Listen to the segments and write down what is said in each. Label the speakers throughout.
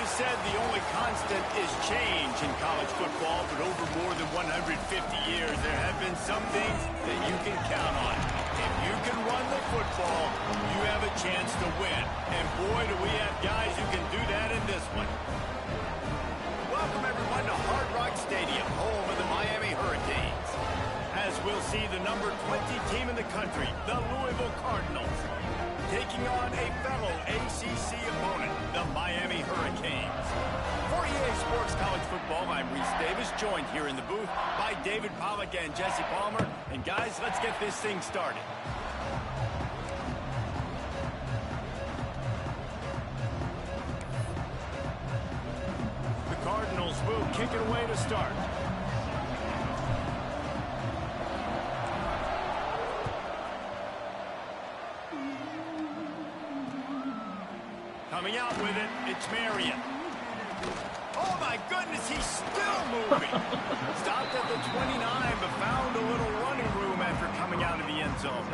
Speaker 1: always said the only constant is change in college football, but over more than 150 years, there have been some things that you can count on. If you can run the football, you have a chance to win. And boy, do we have guys who can do that in this one. Welcome, everyone, to Hard Rock Stadium, home of the Miami Hurricanes. As we'll see the number 20 team in the country, the Louisville Cardinals, taking on a fellow ACC opponent, the Miami Hurricanes. For EA Sports College Football, I'm Reese Davis, joined here in the booth by David Pollack and Jesse Palmer. And guys, let's get this thing started. The Cardinals will kick it away to start. Coming out with it, it's Marion. Oh my goodness, he's still moving. Stopped at the 29, but found a little running room after coming out of the end zone.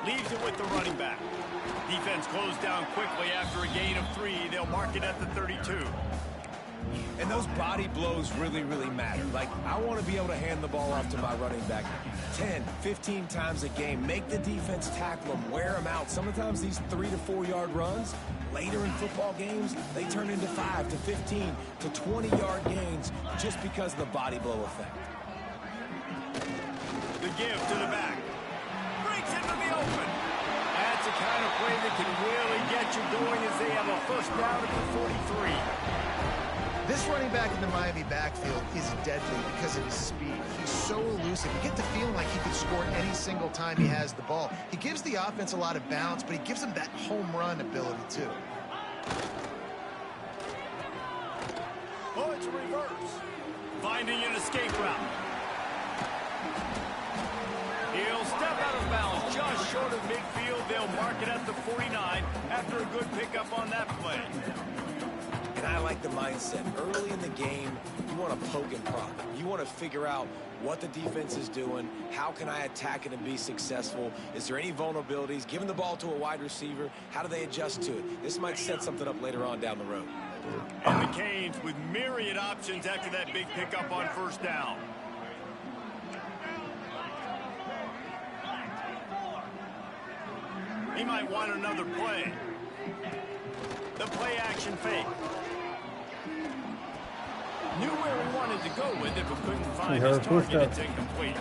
Speaker 1: Leaves it with the running back. Defense closed down quickly after a gain of 3. They'll mark it at the 32.
Speaker 2: And those body blows really matter. Like, I want to be able to hand the ball off to my running back 10, 15 times a game. Make the defense tackle them, wear them out. Sometimes these 3 to 4 yard runs, later in football games, they turn into 5 to 15 to 20 yard gains just because of the body blow effect.
Speaker 1: The give to the back. Breaks into the open. That's the kind of play that can really get you going as they have a first down at the 43.
Speaker 3: This running back in the Miami backfield is deadly because of his speed. He's so elusive. You get the feeling like he could score any single time he has the ball. He gives the offense a lot of balance, but he gives them that home run ability, too.
Speaker 1: Oh, it's a reverse. Finding an escape route. He'll step out of bounds just short of midfield. They'll mark it at the 49 after a good pickup on that play.
Speaker 2: And I like the mindset. Early in the game, you want to poke and prod. You want to figure out what the defense is doing. How can I attack it and be successful? Is there any vulnerabilities? Giving the ball to a wide receiver, how do they adjust to it? This might set something up later on down the road.
Speaker 1: And the Canes with myriad options after that big pickup on first down. He might want another play. The play action fake. Knew where he wanted to go with it, but couldn't find his target. It's incomplete.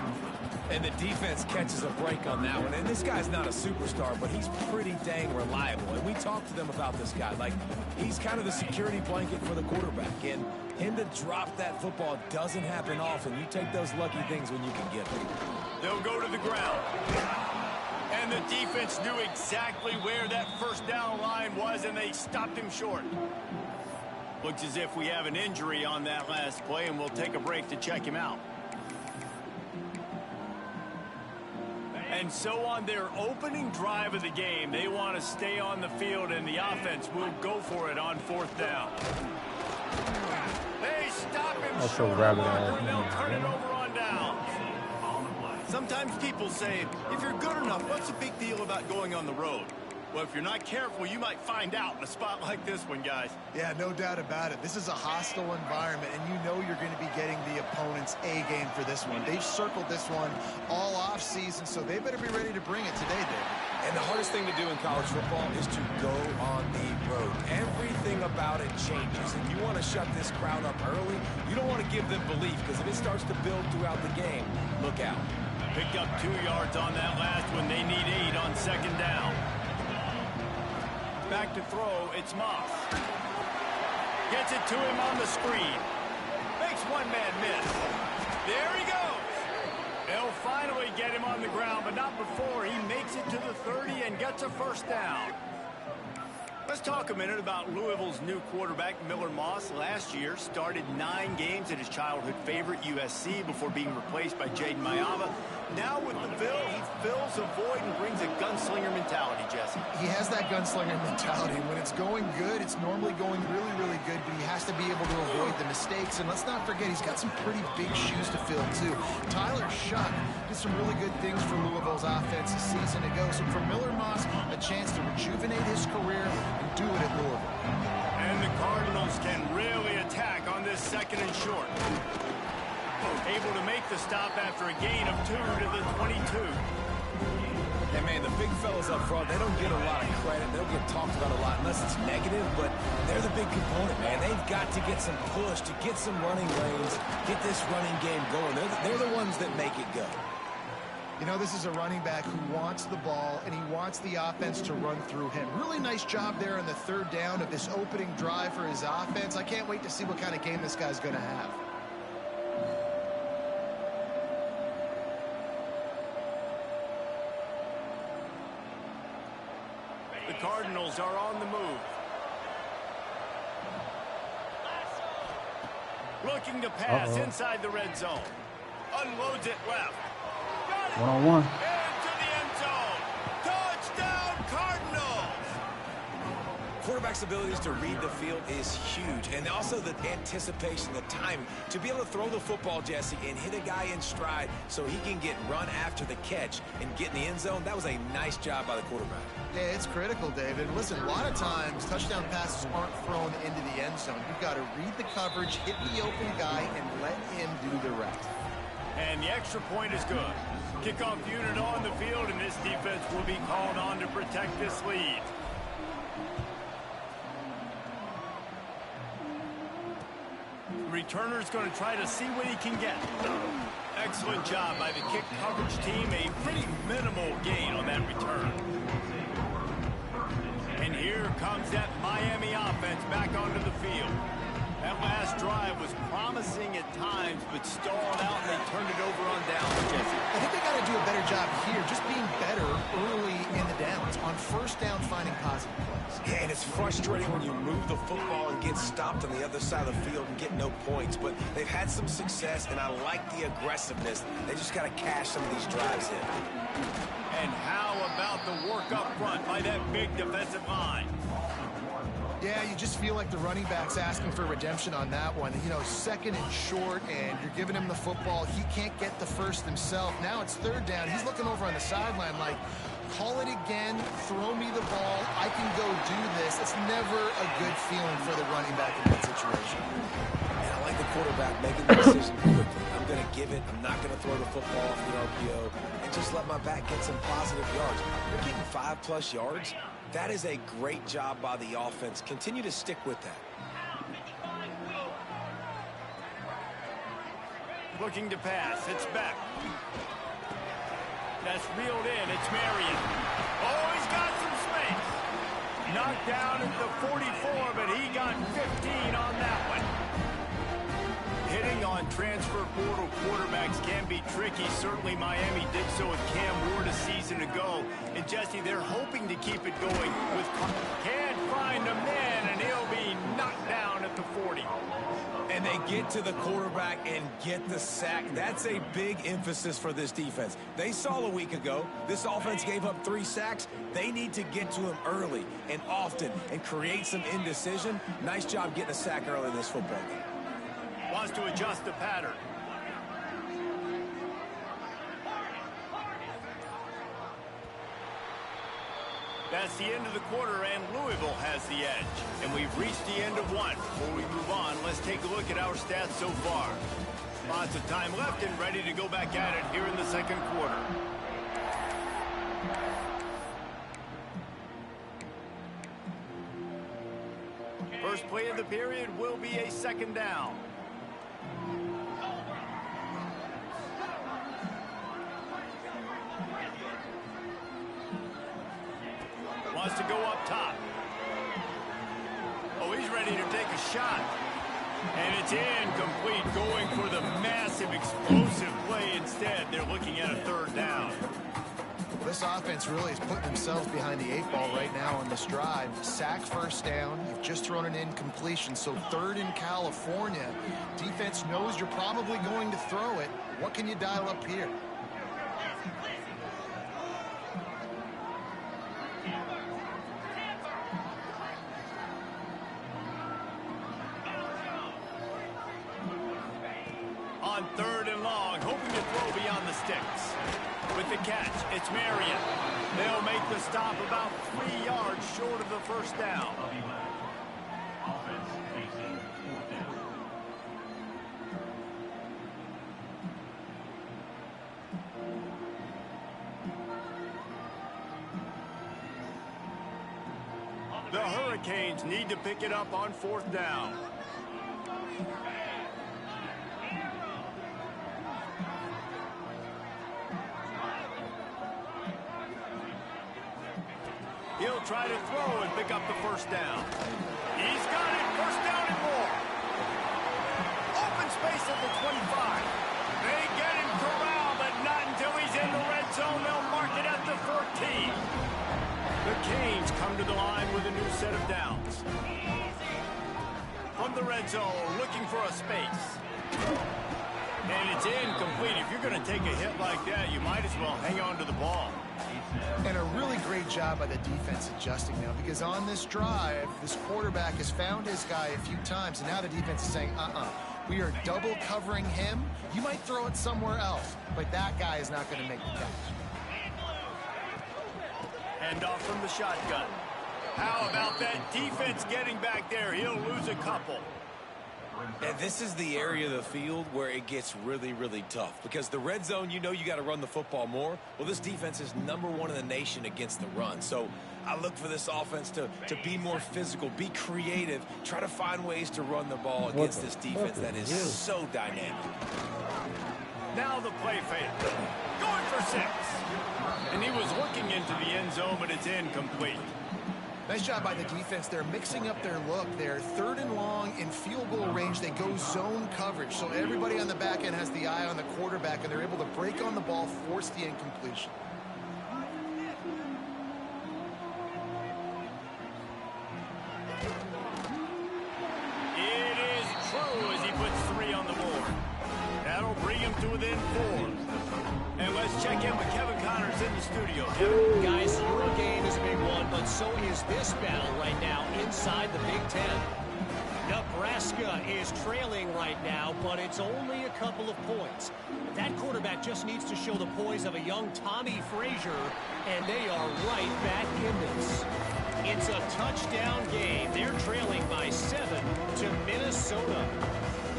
Speaker 2: And the defense catches a break on that one. And this guy's not a superstar, but he's pretty dang reliable. And we talked to them about this guy. Like, he's kind of the security blanket for the quarterback. And him to drop that football doesn't happen often. You take those lucky things when you can get them.
Speaker 1: They'll go to the ground. And the defense knew exactly where that first down line was, and they stopped him short. Looks as if we have an injury on that last play, and we'll take a break to check him out. And so on their opening drive of the game, they want to stay on the field, and the offense will go for it on fourth down. They stop him short of the marker, and they'll turn it over on downs. Sometimes people say, if you're good enough, what's the big deal about going on the road? Well, if you're not careful, you might find out in a spot like this one, guys.
Speaker 3: Yeah, no doubt about it. This is a hostile environment, and you know you're going to be getting the opponent's A game for this one. They've circled this one all off season, so they better be ready to bring it today, David.
Speaker 2: And the hardest thing to do in college football is to go on the road. Everything about it changes, and you want to shut this crowd up early. You don't want to give them belief, because if it starts to build throughout the game, look out.
Speaker 1: Picked up 2 yards on that last one. They need 8 on second down. Back to throw, it's Moss. Gets it to him on the screen. Makes one man miss. There he goes. They'll finally get him on the ground, but not before he makes it to the 30 and gets a first down. Let's talk a minute about Louisville's new quarterback, Miller Moss. Last year, started 9 games at his childhood favorite, USC, before being replaced by Jaden Mayava. Now with the fill, he fills a void and brings a gunslinger mentality, Jesse.
Speaker 3: He has that gunslinger mentality. When it's going good, it's normally going really, really good, but he has to be able to avoid the mistakes. And let's not forget, he's got some pretty big shoes to fill, too. Tyler Shuck did some really good things for Louisville's offense a season ago. So for Miller Moss, a chance to rejuvenate his career and do it at Louisville.
Speaker 1: And the Cardinals can really attack on this second and short. Able to make the stop after a gain of 2 to the 22.
Speaker 2: And, man, the big fellas up front, they don't get a lot of credit. They don't get talked about a lot unless it's negative, but they're the big component, man. They've got to get some push, to get some running lanes, get this running game going. They're the ones that make it go.
Speaker 3: You know, this is a running back who wants the ball, and he wants the offense to run through him. Really nice job there on the third down of this opening drive for his offense. I can't wait to see what kind of game this guy's going to have.
Speaker 1: The Cardinals are on the move. Looking to pass inside the red zone. Unloads it left.
Speaker 4: One-on-one.
Speaker 1: Into the end zone. Touchdown, Cardinals!
Speaker 2: Quarterback's abilities to read the field is huge, and also the anticipation, the timing, to be able to throw the football, Jesse, and hit a guy in stride so he can get run after the catch and get in the end zone. That was a nice job by the quarterback.
Speaker 3: Yeah, it's critical, David. Listen, a lot of times touchdown passes aren't thrown into the end zone. You've got to read the coverage, hit the open guy, and let him do the rest.
Speaker 1: And the extra point is good. Kickoff unit on the field, and this defense will be called on to protect this lead. Returner's going to try to see what he can get. Excellent job by the kick coverage team. A pretty minimal gain on that return. And here comes that Miami offense back onto the field. That last drive was promising at times, but stalled out, and they turned it over on downs, Jesse.
Speaker 3: I think they got to do a better job here, just being better early in the downs. On first down, finding positive plays.
Speaker 2: Yeah, and it's frustrating when you move the football and get stopped on the other side of the field and get no points, but they've had some success, and I like the aggressiveness. They just got to cash some of these drives in.
Speaker 1: And how about the work up front by that big defensive line?
Speaker 3: Yeah, you just feel like the running back's asking for redemption on that one. You know, second and short, and you're giving him the football. He can't get the first himself. Now it's third down. He's looking over on the sideline like, call it again, throw me the ball, I can go do this. It's never a good feeling for the running back in that situation.
Speaker 2: And I like the quarterback making the decision quickly. I'm going to give it. I'm not going to throw the football off the RPO and just let my back get some positive yards. They're getting 5+ yards. That is a great job by the offense. Continue to stick with that.
Speaker 1: Looking to pass. It's back. That's reeled in. It's Marion. Oh, he's got some space. Knocked down at the 44, but he got 15 on that one. Hitting on transfer portal quarterbacks can be tricky. Certainly Miami did so with Cam Ward a season ago. And Jesse, they're hoping to keep it going with can't find a man, and he'll be knocked down at the 40.
Speaker 2: And they get to the quarterback and get the sack. That's a big emphasis for this defense. They saw a week ago, this offense gave up 3 sacks. They need to get to him early and often and create some indecision. Nice job getting a sack early in this football game.
Speaker 1: Wants to adjust the pattern. That's the end of the quarter, and Louisville has the edge. And we've reached the end of one. Before we move on, let's take a look at our stats so far. Lots of time left and ready to go back at it here in the second quarter. First play of the period will be a second down. Wants to go up top. Oh, he's ready to take a shot. And it's incomplete, going for the massive, explosive play instead. They're looking at a third down.
Speaker 3: This offense really is putting themselves behind the 8 ball right now on this drive. Sack first down. You've just thrown an incompletion, so third in California. Defense knows you're probably going to throw it. What can you dial up here?
Speaker 1: On 3rd and long, hoping to throw beyond the sticks. With the catch, it's Marion. They'll make the stop about 3 yards short of the first down. The Hurricanes need to pick it up on 4th down. He'll try to throw and pick up the first down. He's got it. First down and more. Open space at the 25. They get him corralled, but not until he's in the red zone. They'll mark it at the 14. The Canes come to the line with a new set of downs. From the red zone, looking for a space. And it's incomplete. If you're going to take a hit like that, you might as well hang on to the ball.
Speaker 3: And a really great job by the defense adjusting now, because on this drive, this quarterback has found his guy a few times, and now the defense is saying, we are double covering him. You might throw it somewhere else, but that guy is not going to make the catch.
Speaker 1: Hand off from the shotgun. How about that defense getting back there? He'll lose a couple.
Speaker 2: And this is the area of the field where it gets really, really tough, because the red zone, you know you got to run the football more. Well, this defense is #1 in the nation against the run. So I look for this offense to be more physical, be creative, try to find ways to run the ball against this defense that is so dynamic.
Speaker 1: Now the play fake. Going for 6. And he was looking into the end zone, but it's incomplete.
Speaker 3: Nice job by the defense. They're mixing up their look. They're 3rd and long in field goal range. They go zone coverage. So everybody on the back end has the eye on the quarterback, and they're able to break on the ball, force the incompletion.
Speaker 1: It is true as he puts 3 on the board. That'll bring him to within 4. And let's check in with Kevin Connors in the studio. Kevin.
Speaker 4: Guys, your game is a big one, but so is this battle right now inside the Big Ten. Nebraska is trailing right now, but it's only a couple of points. That quarterback just needs to show the poise of a young Tommy Frazier, and they are right back in this. It's a touchdown game. They're trailing by 7 to Minnesota.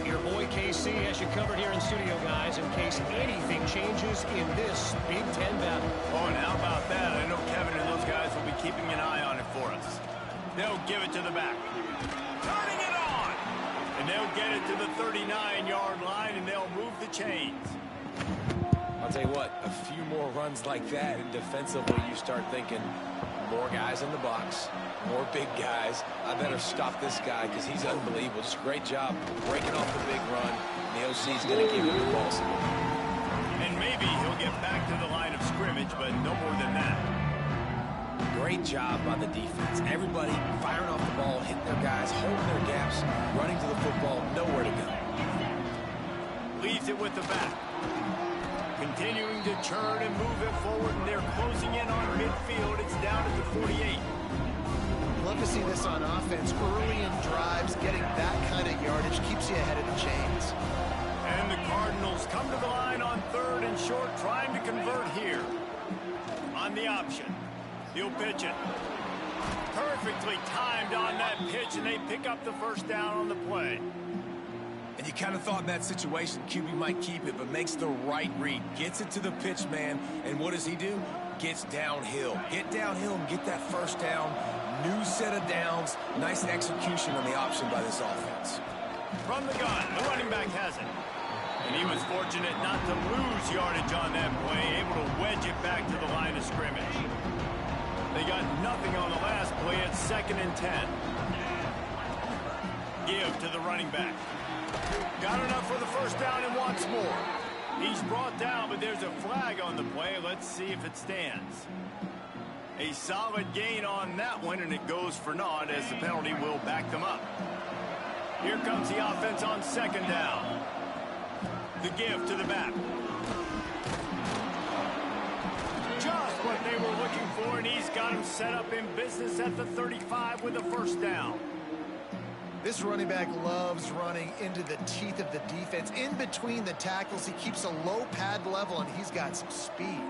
Speaker 4: Your boy KC has you covered here in studio, guys, in case anything changes in this Big Ten battle.
Speaker 1: Oh, and how about that? I know Kevin and those guys will be keeping an eye on it for us. They'll give it to the back. Turning it on! And they'll get it to the 39-yard line, and they'll move the chains.
Speaker 2: I'll tell you what, a few more runs like that, and defensively you start thinking, more guys in the box, more big guys. I better stop this guy because he's unbelievable. Just a great job breaking off the big run. The OC's going to give him the ball.
Speaker 1: And maybe he'll get back to the line of scrimmage, but no more than that.
Speaker 2: Great job by the defense. Everybody firing off the ball, hitting their guys, holding their gaps, running to the football, nowhere to go.
Speaker 1: Leaves it with the back. Continuing to churn and move it forward, and they're closing in on midfield. It's down at the 48.
Speaker 3: Love to see this on offense. Early in drives, getting that kind of yardage keeps you ahead of the chains.
Speaker 1: And the Cardinals come to the line on 3rd and short, trying to convert here. On the option, he'll pitch it. Perfectly timed on that pitch, and they pick up the first down on the play.
Speaker 2: And you kind of thought in that situation QB might keep it, but makes the right read. Gets it to the pitch man, and what does he do? Gets downhill. Get downhill and get that first down. New set of downs. Nice execution on the option by this offense.
Speaker 1: From the gun, the running back has it. And he was fortunate not to lose yardage on that play, able to wedge it back to the line of scrimmage. They got nothing on the last play. It's 2nd and 10. Give to the running back. Got enough for the first down and wants more. He's brought down, but there's a flag on the play. Let's see if it stands. A solid gain on that one, and it goes for naught as the penalty will back them up. Here comes the offense on 2nd down. The give to the back. score, and he's got him set up in business at the 35 with a first down.
Speaker 3: This running back loves running into the teeth of the defense. In between the tackles, he keeps a low pad level, and he's got some speed.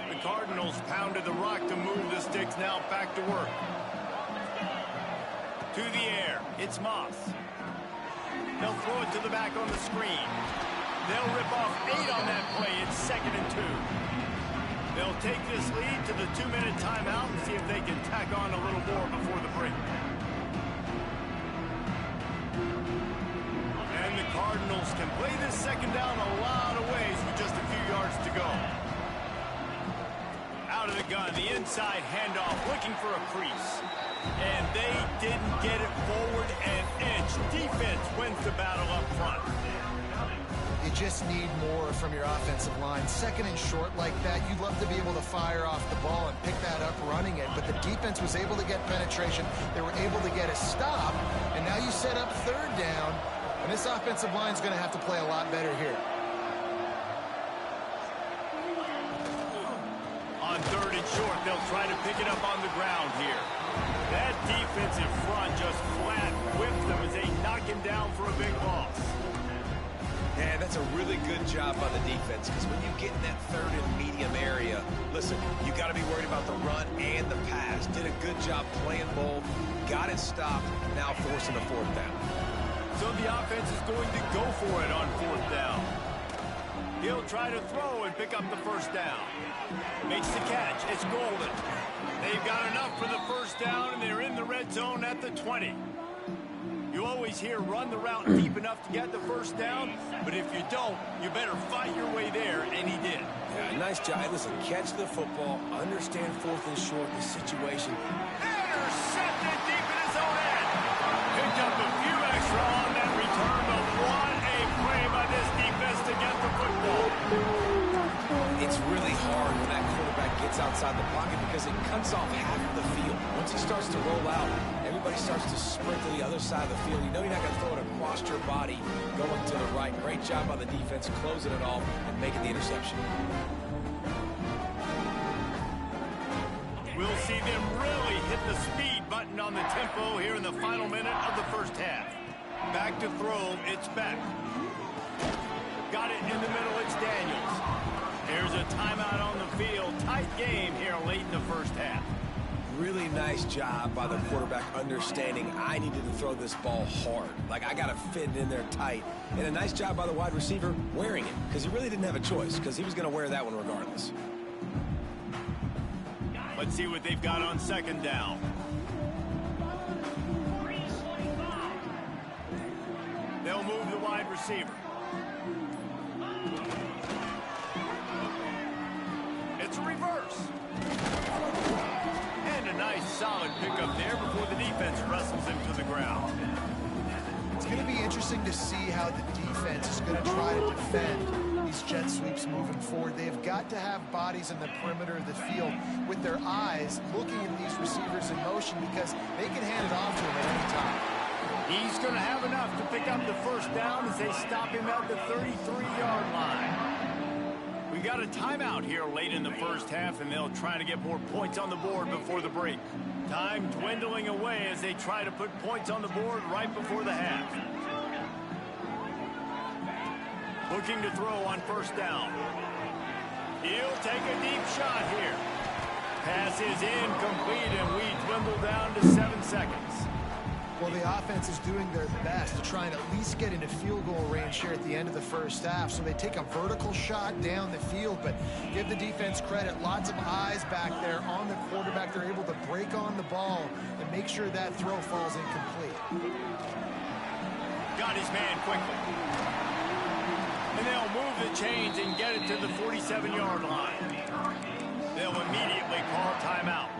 Speaker 1: The Cardinals pounded the rock to move the sticks, now back to work. To the air, it's Moss. They'll throw it to the back on the screen. They'll rip off 8 on that play. It's 2nd and 2. They'll take this lead to the 2-minute timeout and see if they can tack on a little more before the break. And the Cardinals can play this 2nd down a lot of ways with just a few yards to go. Out of the gun, the inside handoff, looking for a crease. And they didn't get it forward an inch. Defense wins the battle up front.
Speaker 3: You just need more from your offensive line. 2nd and short like that, you'd love to be able to fire off the ball and pick that up running it. But the defense was able to get penetration. They were able to get a stop. And now you set up 3rd down. And this offensive line is going to have to play a lot better here.
Speaker 1: On 3rd and short, they'll try to pick it up on the ground here. That defensive front just flat whips them as they knock him down for a big loss.
Speaker 2: And that's a really good job by the defense, because when you get in that 3rd and medium area, listen, you got to be worried about the run and the pass. Did a good job playing both, got it stopped, now forcing the 4th down.
Speaker 1: So the offense is going to go for it on 4th down. He'll try to throw and pick up the 1st down. Makes the catch. It's Golden. They've got enough for the 1st down, and they're in the red zone at the 20. You always hear run the route deep enough to get the 1st down, but if you don't, you better fight your way there, and he did.
Speaker 2: Yeah, nice job. Listen, catch the football, understand 4th and short, the situation.
Speaker 1: Intercepted deep in his own end. Picked up a few extra on that return, but what a play by this defense to get the football.
Speaker 2: It's really hard when that quarterback gets outside the pocket because it cuts off half of the field. Once he starts to roll out, everybody starts to sprint to the other side of the field. You know you're not going to throw it across your body going to the right. Great job by the defense closing it off and making the interception.
Speaker 1: We'll see them really hit the speed button on the tempo here in the final minute of the 1st half. Back to throw, it's Beck. Got it in the middle, it's Daniels. There's a timeout on the field. Tight game here late in the 1st half.
Speaker 2: Really nice job by the quarterback understanding I needed to throw this ball hard. Like, I got to fit it in there tight. And a nice job by the wide receiver wearing it, because he really didn't have a choice, because he was going to wear that one regardless.
Speaker 1: Let's see what they've got on 2nd down. They'll move the wide receiver. It's a reverse. And a nice solid pickup there before the defense wrestles him to the ground.
Speaker 3: It's going to be interesting to see how the defense is going to try to defend these jet sweeps moving forward. They've got to have bodies in the perimeter of the field with their eyes looking at these receivers in motion, because they can hand it off to him at any time.
Speaker 1: He's going to have enough to pick up the 1st down as they stop him at the 33-yard line. We got a timeout here late in the 1st half, and they'll try to get more points on the board before the break. Time dwindling away as they try to put points on the board right before the half. Looking to throw on 1st down. He'll take a deep shot here. Pass is incomplete, and we dwindle down to 7 seconds.
Speaker 3: Well, the offense is doing their best to try and at least get into field goal range here at the end of the 1st half. So they take a vertical shot down the field, but give the defense credit. Lots of eyes back there on the quarterback. They're able to break on the ball and make sure that throw falls incomplete.
Speaker 1: Got his man quickly. And they'll move the chains and get it to the 47-yard line. They'll immediately call timeout.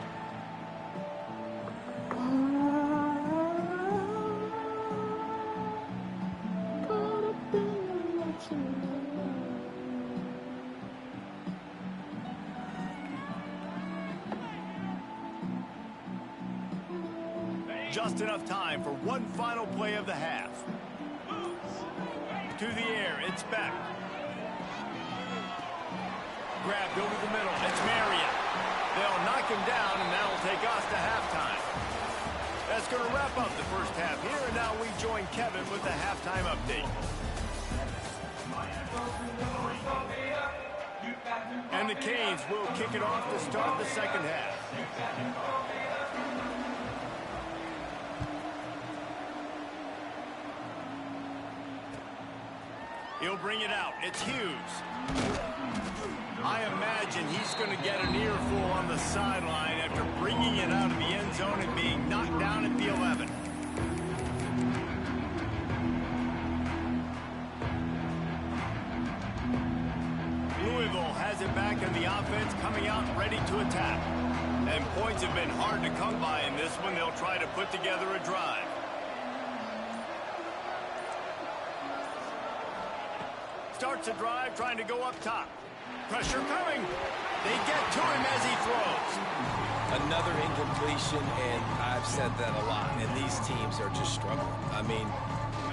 Speaker 1: Just enough time for one final play of the half. To the air, it's back. grabbed over the middle. It's Marion. They'll knock him down, and that'll take us to halftime. That's going to wrap up the first half here, and now we join Kevin with the halftime update. And the Canes will kick it off to start the second half. He'll bring it out. It's Hughes. I imagine he's going to get an earful on the sideline after bringing it out of the end zone and being knocked down at the 11. Louisville has it back in the offense, coming out ready to attack. And points have been hard to come by in this one. They'll try to put together a drive. Starts a drive, trying to go up top. Pressure coming. They get to him as he throws.
Speaker 2: Another incompletion, and I've said that a lot, and these teams are just struggling. I mean,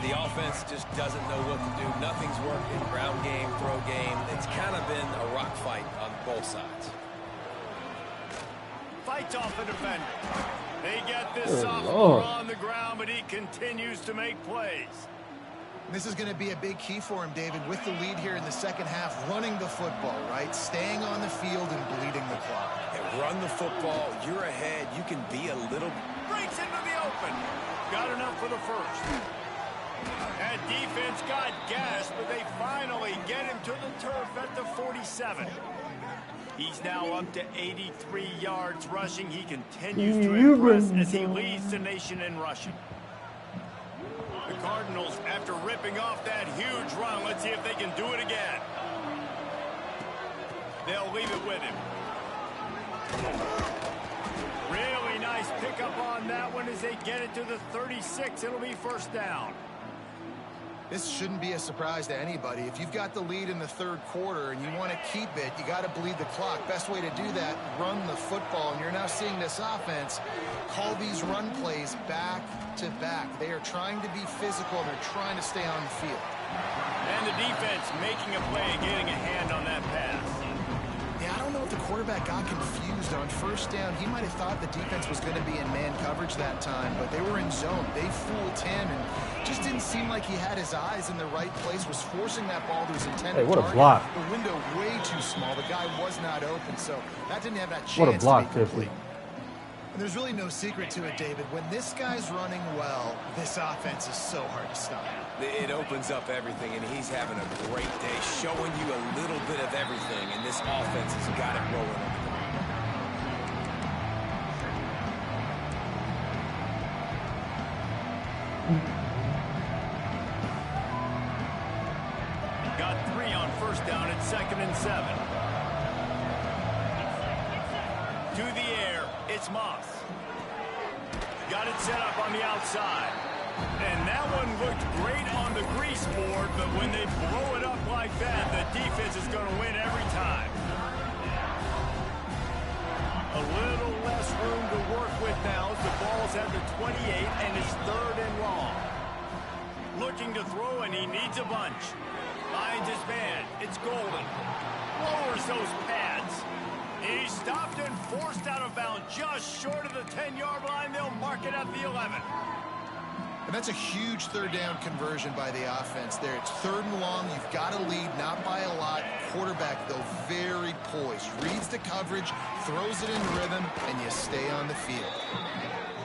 Speaker 2: the offense just doesn't know what to do. Nothing's working. Ground game, throw game. It's kind of been a rock fight on both sides.
Speaker 1: Fights off a defender. They get this sophomore on the ground, but he continues to make plays.
Speaker 3: This is going to be a big key for him, David, with the lead here in the second half, running the football, right? Staying on the field and bleeding the clock.
Speaker 2: And run the football. You're ahead. You can be a little...
Speaker 1: Breaks into the open. Got enough for the first. That defense got gas, but they finally get him to the turf at the 47. He's now up to 83 yards rushing. He continues to impress as he leads the nation in rushing. The Cardinals, after ripping off that huge run, let's see if they can do it again. They'll leave it with him. Really nice pickup on that one as they get it to the 36. It'll be first down.
Speaker 3: This shouldn't be a surprise to anybody. If you've got the lead in the third quarter and you want to keep it, you got to bleed the clock. Best way to do that, run the football. And you're now seeing this offense call these run plays back to back. They are trying to be physical. They're trying to stay on the field.
Speaker 1: And the defense making a play, getting a hand on that pass.
Speaker 3: Yeah, I don't know if the quarterback got confused on first down. He might have thought the defense was going to be in man coverage that time, but they were in zone. They fooled him and just didn't seem like he had his eyes in the right place, was forcing that ball to his intended
Speaker 5: what a
Speaker 3: target.
Speaker 5: block.
Speaker 3: The window way too small. The guy was not open, so that didn't have that chance
Speaker 5: What a block,
Speaker 3: to be complete.
Speaker 5: Tiffany.
Speaker 3: And there's really no secret to it, David. When this guy's running well, this offense is so hard to stop.
Speaker 2: It opens up everything, and he's having a great day, showing you a little bit of everything, and this offense has got it rolling over the
Speaker 1: Got 3 on first down at 2nd and 7. To the air, it's Moss. Got it set up on the outside. And that one looked great on the grease board, but when they blow it up like that, the defense is going to win every time. A little less room to work with now as the ball's at the 28 and it's 3rd and long. Looking to throw, and he needs a bunch. Finds his man. It's Golden. Lowers those pads. He's stopped and forced out of bounds just short of the 10-yard line. They'll mark it at the 11.
Speaker 3: And that's a huge third down conversion by the offense there. It's 3rd and long. You've got to lead, not by a lot. Quarterback, though, very poised. Reads the coverage, throws it in rhythm, and you stay on the field.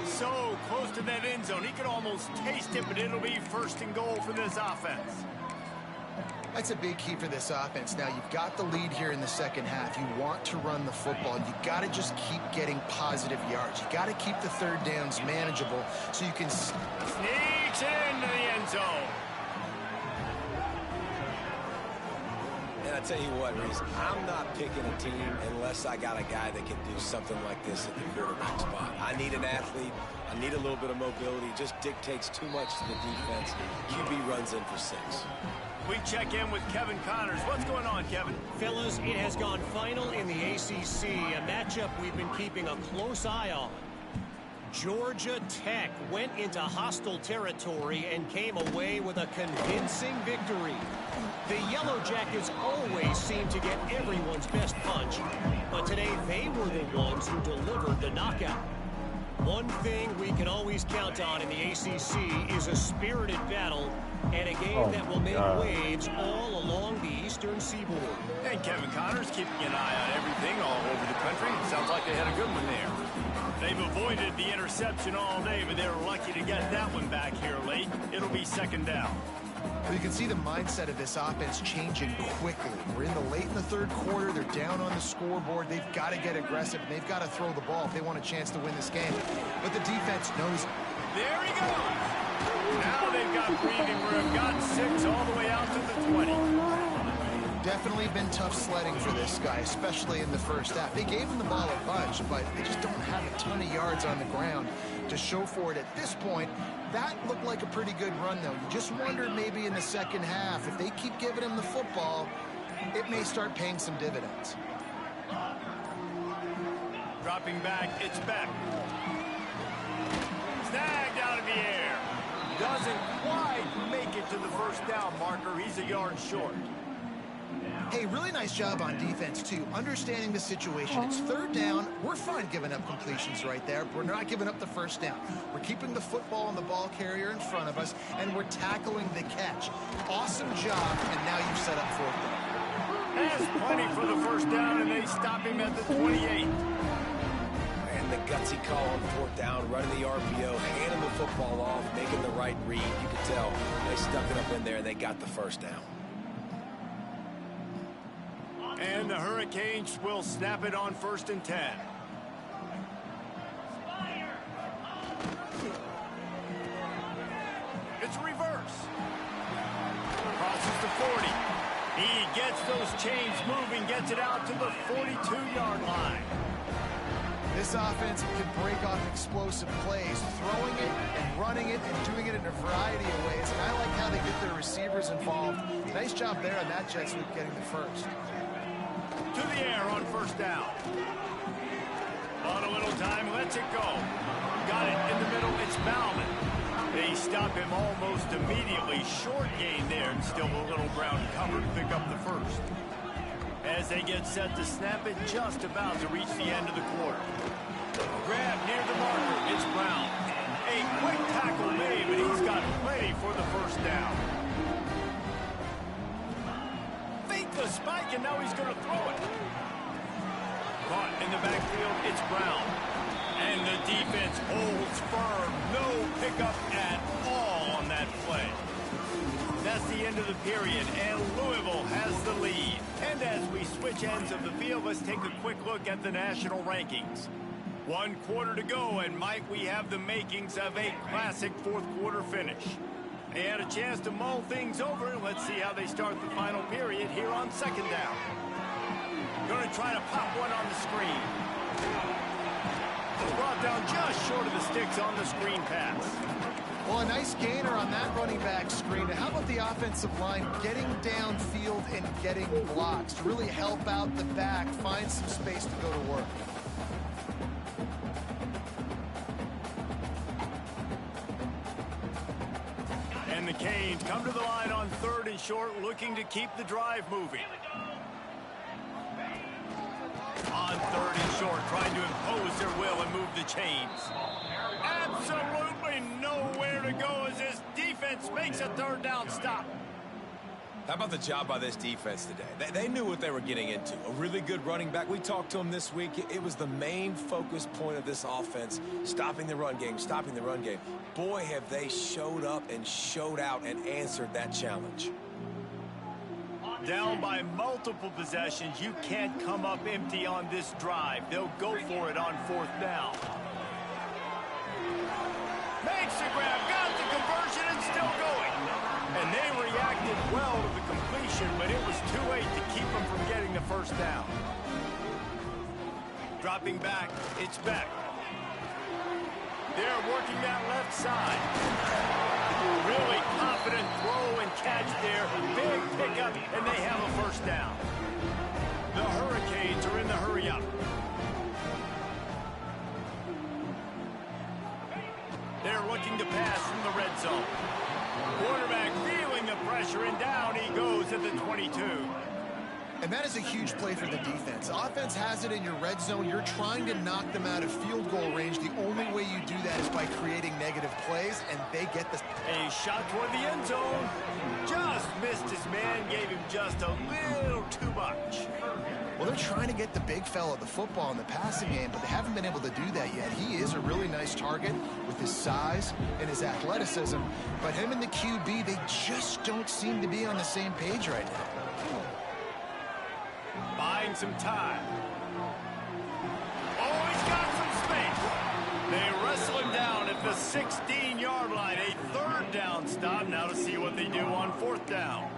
Speaker 1: So close to that end zone. He could almost taste it, but it'll be 1st and goal for this offense.
Speaker 3: That's a big key for this offense. Now, you've got the lead here in the second half. You want to run the football. You got to just keep getting positive yards. You got to keep the third downs manageable so you can...
Speaker 1: Sneaks into the end zone.
Speaker 2: And I tell you what, Reese, I'm not picking a team unless I got a guy that can do something like this at the quarterback spot. I need an athlete. I need a little bit of mobility. It just dictates too much to the defense. QB runs in for 6.
Speaker 1: We check in with Kevin Connors. What's going on, Kevin?
Speaker 4: Fellas, it has gone final in the ACC, a matchup we've been keeping a close eye on. Georgia Tech went into hostile territory and came away with a convincing victory. The Yellow Jackets always seem to get everyone's best punch, but today they were the ones who delivered the knockout. One thing we can always count on in the ACC is a spirited battle and a game that will make waves all along the Eastern Seaboard.
Speaker 1: And Kevin Connors keeping an eye on everything all over the country. Sounds like they had a good one there. They've avoided the interception all day, but they were lucky to get that one back here late. It'll be second down.
Speaker 3: Well, you can see the mindset of this offense changing quickly. We're late in the third quarter. They're down on the scoreboard. They've got to get aggressive, and they've got to throw the ball if they want a chance to win this game. But the defense knows it.
Speaker 1: There he goes. Now they've got breathing room. Got 6 all the way out to the 20.
Speaker 3: Definitely been tough sledding for this guy, especially in the first half. They gave him the ball a bunch, but they just don't have a ton of yards on the ground to show for it at this point. That looked like a pretty good run, though. You just wonder maybe in the second half, if they keep giving him the football, it may start paying some dividends.
Speaker 1: Dropping back, it's back. Snagged out of the air. Doesn't quite make it to the first down marker. He's a yard short.
Speaker 3: Hey, really nice job on defense, too. Understanding the situation. It's third down. We're fine giving up completions right there. We're not giving up the first down. We're keeping the football and the ball carrier in front of us, and we're tackling the catch. Awesome job, and now you've set up fourth down.
Speaker 1: Has plenty for the first down, and they stop him at the 28.
Speaker 2: And the gutsy call on fourth down, running the RPO, handing the football off, making the right read. You could tell they stuck it up in there, and they got the first down.
Speaker 1: And the Hurricanes will snap it on 1st and 10. It's a reverse. Crosses to 40. He gets those chains moving, gets it out to the 42-yard line.
Speaker 3: This offense can break off explosive plays, throwing it and running it and doing it in a variety of ways. And I like how they get their receivers involved. Nice job there on that jet sweep getting the first.
Speaker 1: To the air on first down. On a little time, lets it go. Got it in the middle, it's Bauman. They stop him almost immediately. Short gain there, and still a little ground cover to pick up the first. As they get set to snap it, just about to reach the end of the quarter. Grab near the marker, it's Brown. A quick tackle made, but he's got plenty for the first down. The spike, and now he's going to throw it. Caught in the backfield, it's Brown. And the defense holds firm. No pickup at all on that play. That's the end of the period, and Louisville has the lead. And as we switch ends of the field, let's take a quick look at the national rankings. 1 quarter to go, and might we have the makings of a classic fourth quarter finish. They had a chance to mull things over. Let's see how they start the final period here on second down. Going to try to pop one on the screen. Brought down just short of the sticks on the screen pass.
Speaker 3: Well, a nice gainer on that running back screen. How about the offensive line getting downfield and getting blocks to really help out the back, find some space to go to work?
Speaker 1: And the Canes come to the line on 3rd and short, looking to keep the drive moving. On 3rd and short, trying to impose their will and move the chains. Absolutely nowhere to go as this defense makes a 3rd down stop.
Speaker 2: How about the job by this defense today? They knew what they were getting into. A really good running back. We talked to him this week. It was the main focus point of this offense, stopping the run game, stopping the run game. Boy, have they showed up and showed out and answered that challenge.
Speaker 1: Down by multiple possessions, you can't come up empty on this drive. They'll go for it on 4th down. Makes the grab, got the conversion, and still going. And they reacted well to the completion, but it was too late to keep them from getting the first down. Dropping back, it's Beck. They're working that left side. Really confident throw and catch there. Big pickup, and they have a first down. The Hurricanes are in the hurry-up. They're looking to pass from the red zone. Quarterback feeling the pressure, and down he goes at the 22.
Speaker 3: And that is a huge play for the defense. Offense has it in your red zone. You're trying to knock them out of field goal range. The only way you do that is by creating negative plays, and they get the...
Speaker 1: A shot toward the end zone. Just missed his man, gave him just a little too much.
Speaker 3: Well, they're trying to get the big fella the football in the passing game, but they haven't been able to do that yet. He is a really nice target with his size and his athleticism, but him and the QB, they just don't seem to be on the same page right now.
Speaker 1: Buying some time. Oh, he's got some space. They wrestle him down at the 16-yard line. A third down stop. Now to see what they do on fourth down.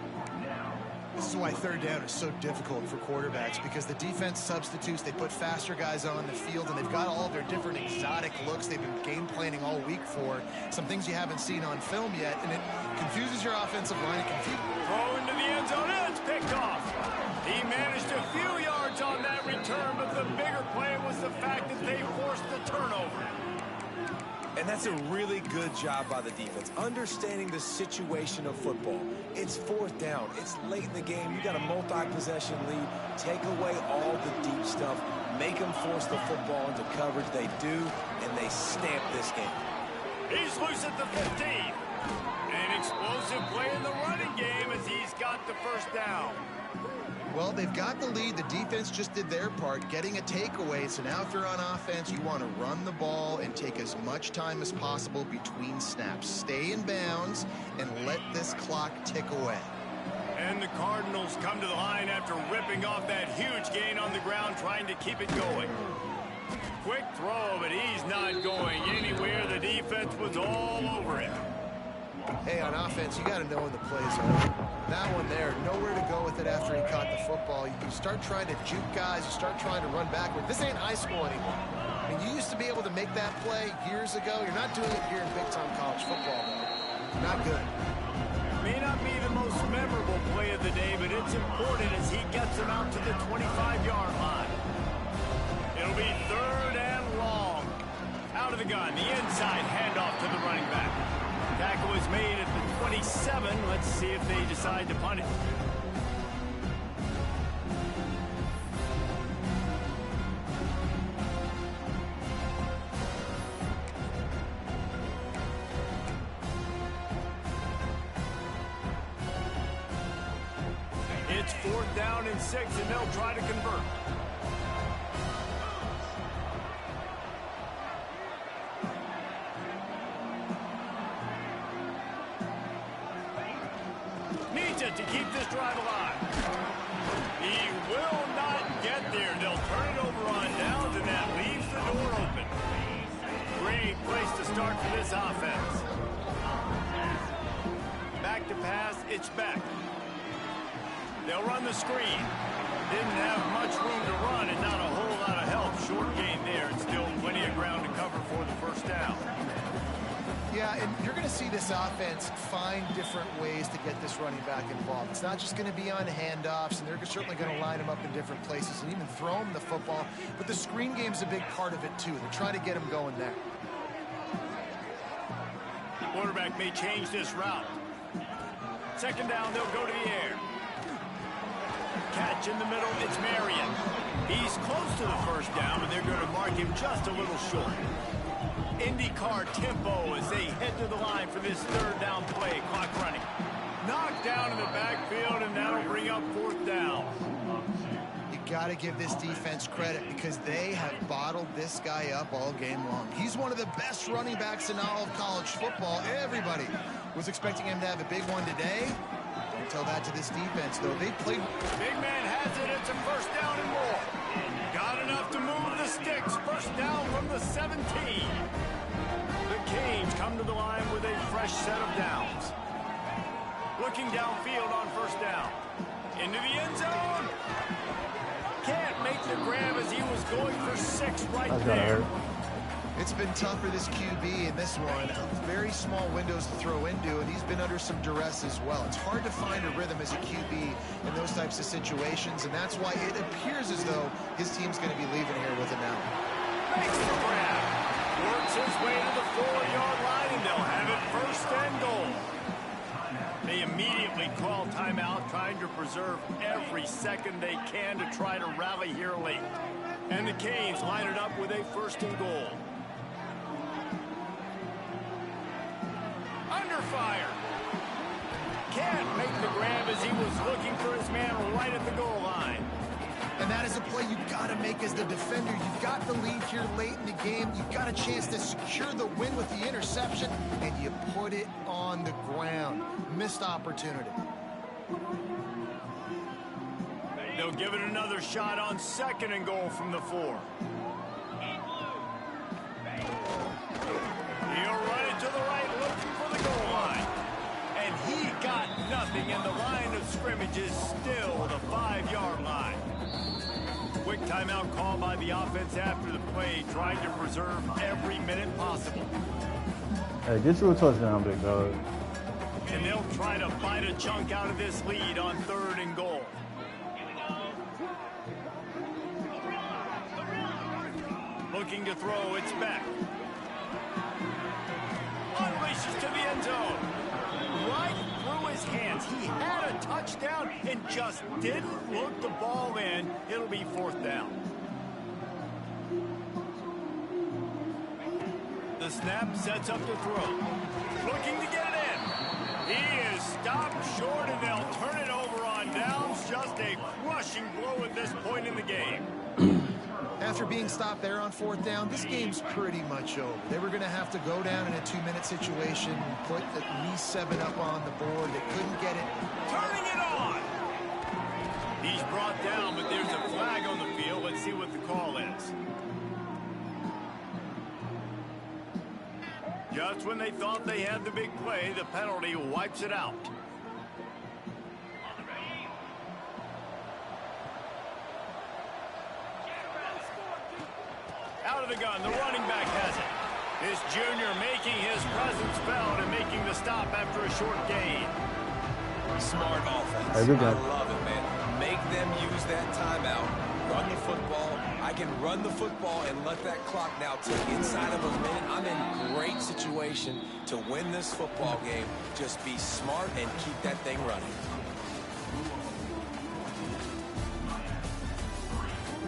Speaker 3: This is why third down is so difficult for quarterbacks, because the defense substitutes. They put faster guys on the field, and they've got all of their different exotic looks they've been game planning all week for. Some things you haven't seen on film yet, and it confuses your offensive line.
Speaker 1: Throw into the end zone, and it's picked off. He managed a few yards on that return, but the bigger play was the fact that they forced the turnover.
Speaker 2: And that's a really good job by the defense, understanding the situation of football. It's fourth down. It's late in the game. You got a multi-possession lead. Take away all the deep stuff. Make them force the football into coverage. They do, and they stamp this game.
Speaker 1: He's loose at the 15. An explosive play in the running game as he's got the first down.
Speaker 3: Well, they've got the lead. The defense just did their part, getting a takeaway. So now if you're on offense, you want to run the ball and take as much time as possible between snaps. Stay in bounds and let this clock tick away.
Speaker 1: And the Cardinals come to the line after ripping off that huge gain on the ground, trying to keep it going. Quick throw, but he's not going anywhere. The defense was all over him.
Speaker 3: Hey, on offense, you got to know when the plays are. That one there, nowhere to go with it after he caught the football. You start trying to juke guys. You start trying to run backward. This ain't high school anymore. I mean, you used to be able to make that play years ago. You're not doing it here in big-time college football, though. Not good.
Speaker 1: May not be the most memorable play of the day, but it's important as he gets him out to the 25-yard line. It'll be third and long. Out of the gun, the inside handoff to the running back. Tackle was made at the 27. Let's see if they decide to punt it. It's fourth down and 6, and they'll try to convert. Needs it to keep this drive alive. He will not get there. They'll turn it over on downs, and that leaves the door open. Great place to start for this offense. Back to pass, it's back. They'll run the screen. Didn't have much room to run and not a whole lot of help. Short game there, and still plenty of ground to cover for the first down.
Speaker 3: Yeah, and you're going to see this offense find different ways to get this running back involved. It's not just going to be on handoffs, and they're certainly going to line him up in different places and even throw him the football. But the screen game's a big part of it, too. They try to get him going there.
Speaker 1: The quarterback may change this route. Second down, they'll go to the air. Catch in the middle, it's Marion. He's close to the first down, and they're going to mark him just a little short. IndyCar tempo as they head to the line for this third down play. Clock running. Knocked down in the backfield, and that'll bring up fourth down.
Speaker 3: You got to give this defense credit because they have bottled this guy up all game long. He's one of the best running backs in all of college football. Everybody was expecting him to have a big one today. Don't tell that to this defense, though. They played.
Speaker 1: Big man has it. It's a first down and more. Got enough to move the sticks. First down from the 17. The Canes come to the line with a fresh set of downs. Looking downfield on first down. Into the end zone. Can't make the grab as he was going for 6 right there.
Speaker 3: It's been tough for this QB in this one. Very small windows to throw into, and he's been under some duress as well. It's hard to find a rhythm as a QB in those types of situations, and that's why it appears as though his team's going to be leaving here with it now.
Speaker 1: Makes the grab. Works his way to the 4-yard line trying to preserve every second they can to try to rally here late. And the Canes line it up with a 1st and goal. Under fire. Can't make the grab as he was looking for his man right at the goal line.
Speaker 3: And that is a play you've got to make as the defender. You've got the lead here late in the game. You've got a chance to secure the win with the interception, and you put it on the ground. Missed opportunity.
Speaker 1: They'll give it another shot on 2nd and goal from the 4. He'll run it to the right, looking for the goal line. And he got nothing, and the line of scrimmage is still the 5-yard line. Quick timeout called by the offense after the play, trying to preserve every minute possible.
Speaker 5: Hey, get you a touchdown, big dog.
Speaker 1: And they'll try to bite a chunk out of this lead on 3rd and goal. Looking to throw, it's back. Unleashes to the end zone. Right through his hands. He had a touchdown and just didn't look the ball in. It'll be 4th down. The snap sets up to throw. Looking to get it in. He is stopped short, and they'll turn it over on downs. Just a crushing blow at this point in the game.
Speaker 3: After being stopped there on 4th down, this game's pretty much over. They were going to have to go down in a 2-minute situation, put at least 7 up on the board. They couldn't get it.
Speaker 1: Turning it on! He's brought down, but there's a flag on the field. Let's see what the call is. Just when they thought they had the big play, the penalty wipes it out. Out of the gun, the running back has it. This junior making his presence felt and making the stop after a short gain.
Speaker 2: Smart offense.
Speaker 5: Hey, good
Speaker 2: I
Speaker 5: guy.
Speaker 2: love it, man. Make them use that timeout. Run the football. I can run the football and let that clock now tick inside of a minute. I'm in great situation to win this football game. Just be smart and keep that thing running.